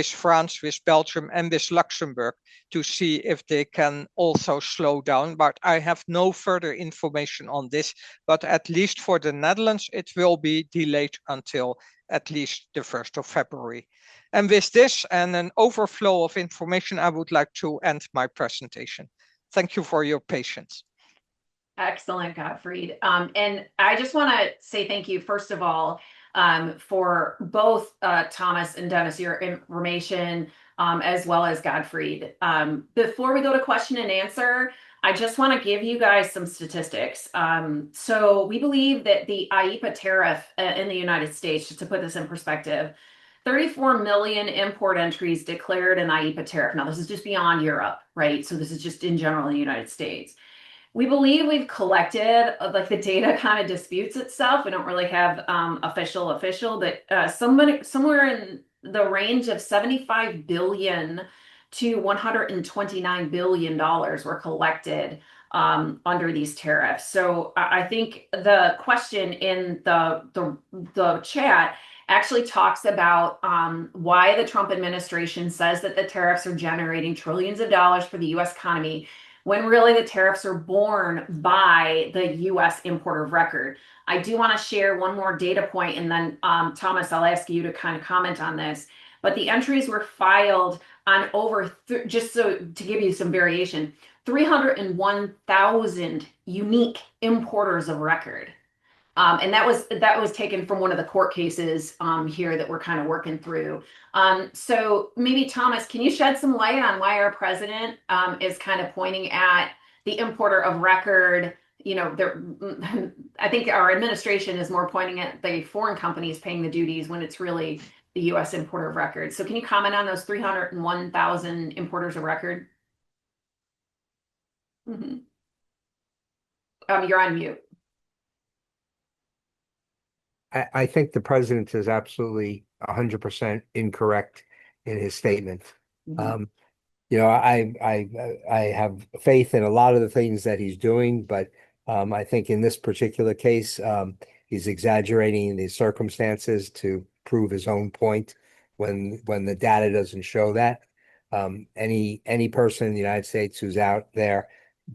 France, with Belgium, and with Luxembourg to see if they can also slow down. But I have no further information on this. But at least for the Netherlands, it will be delayed until at least the 1st of February. And with this and an overflow of information, I would like to end my presentation. Thank you for your patience. Excellent, Gottfried. And I just want to say thank you, first of all, for both Thomas and Dennis, your information, as well as Gottfried. Before we go to question and answer, I just want to give you guys some statistics. So we believe that the IEEPA tariff in the United States, just to put this in perspective, 34 million import entries declared an IEEPA tariff. Now, this is just beyond Europe, right? So this is just in general in the United States. We believe we've collected, like the data kind of disputes itself. We don't really have official, but somewhere in the range of 75 billion to 129 billion dollars were collected under these tariffs. So I think the question in the chat actually talks about why the Trump administration says that the tariffs are generating trillions of dollars for the U.S. economy, when really the tariffs are borne by the U.S. importer of record. I do want to share one more data point, and then Thomas, I'll ask you to kind of comment on this. But the entries were filed on over, just so to give you some variation, 301,000 unique importers of record. And that was taken from one of the court cases here that we're kind of working through. So maybe Thomas, can you shed some light on why our president is kind of pointing at the importer of record? You know, I think our administration is more pointing at the foreign companies paying the duties when it's really the U.S. importer of record. So can you comment on those 301,000 importers of record? Mm-hmm. You're on mute. I think the president is absolutely 100% incorrect in his statement. Mm-hmm. You know, I have faith in a lot of the things that he's doing, but I think in this particular case, he's exaggerating the circumstances to prove his own point when the data doesn't show that. Any person in the United States who's out there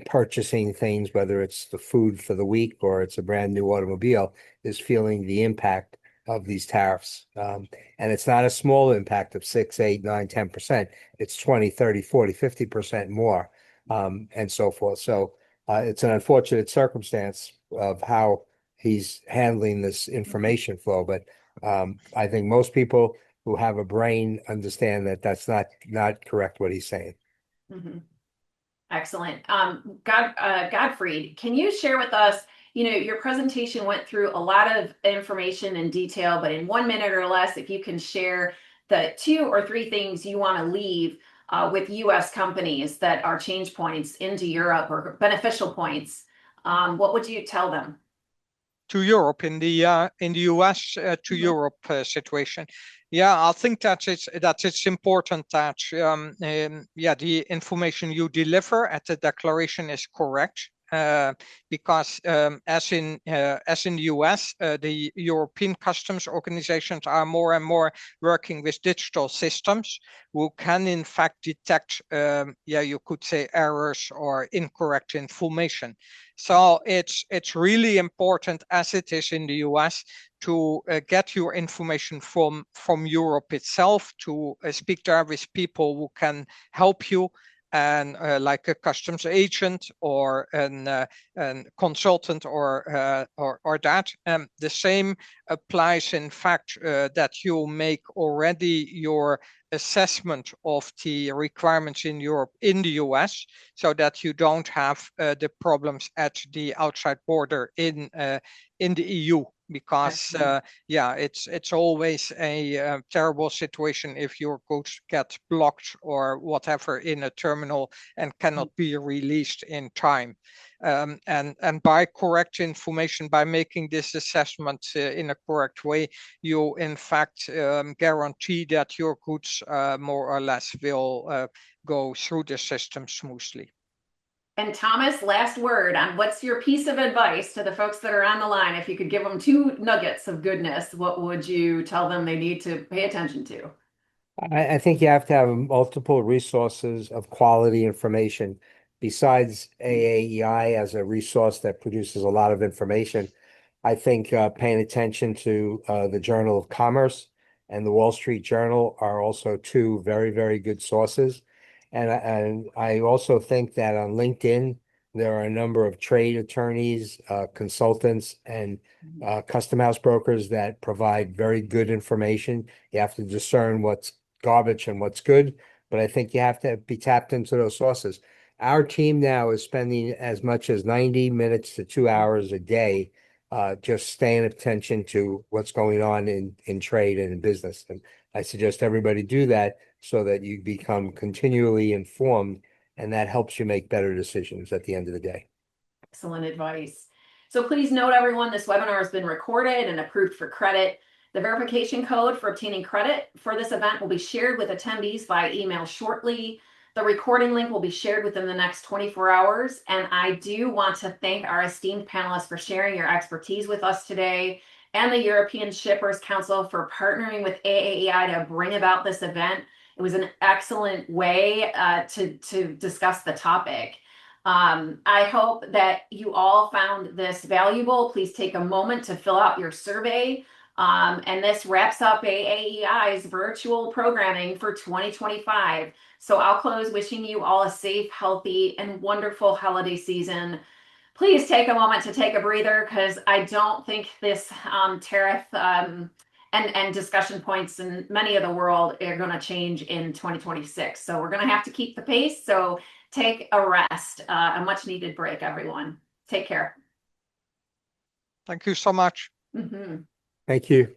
purchasing things, whether it's the food for the week or it's a brand new automobile, is feeling the impact of these tariffs. And it's not a small impact of 6, 8, 9, 10%. It's 20, 30, 40, 50% more, and so forth. So it's an unfortunate circumstance of how he's handling this information flow. But I think most people who have a brain understand that that's not correct what he's saying. Mm-hmm. Excellent. Gottfried, can you share with us, Your presentation went through a lot of information in detail, but in 1 minute or less, if you can share the 2 or 3 things you want to leave with US companies that are change points into Europe or beneficial points, what would you tell them? To Europe in the US to Europe situation. Yeah, I think that it's important that the information you deliver at the declaration is correct. Because as in the US, the European customs organizations are more and more working with digital systems who can in fact detect, you could say, errors or incorrect information. So it's really important, as it is in the US, to get your information from Europe itself, to speak there with people who can help you, and like a customs agent or a consultant or that. The same applies, in fact, that you make already your assessment of the requirements in Europe in the US, so that you don't have the problems at the outside border in the EU. Because it's always a terrible situation if your goods get blocked or whatever in a terminal and cannot be released in time. And by correct information, by making this assessment in a correct way, you in fact guarantee that your goods more or less will go through the system smoothly. And Thomas, last word on what's your piece of advice to the folks that are on the line? If you could give them 2 nuggets of goodness, what would you tell them they need to pay attention to? I think you have to have multiple resources of quality information besides AAEI as a resource that produces a lot of information. I think paying attention to the Journal of Commerce and the Wall Street Journal are also 2 very, very good sources. And I also think that on LinkedIn, there are a number of trade attorneys, consultants, and custom house brokers that provide very good information. You have to discern what's garbage and what's good, but I think you have to be tapped into those sources. Our team now is spending as much as 90 minutes to 2 hours a day just staying attention to what's going on in trade and in business. And I suggest everybody do that so that you become continually informed, and that helps you make better decisions at the end of the day. Excellent advice. So please note, everyone, this webinar has been recorded and approved for credit. The verification code for obtaining credit for this event will be shared with attendees via email shortly. The recording link will be shared within the next 24 hours. And I do want to thank our esteemed panelists for sharing your expertise with us today, and the European Shippers Council for partnering with AAEI to bring about this event. It was an excellent way to discuss the topic. I hope that you all found this valuable. Please take a moment to fill out your survey. And this wraps up AAEI's virtual programming for 2025. So I'll close wishing you all a safe, healthy, and wonderful holiday season. Please take a moment to take a breather, because I don't think this tariff and discussion points in many of the world are going to change in 2026. So we're going to have to keep the pace. So take a rest, a much needed break, everyone. Take care. Thank you so much. Mm-hmm. Thank you.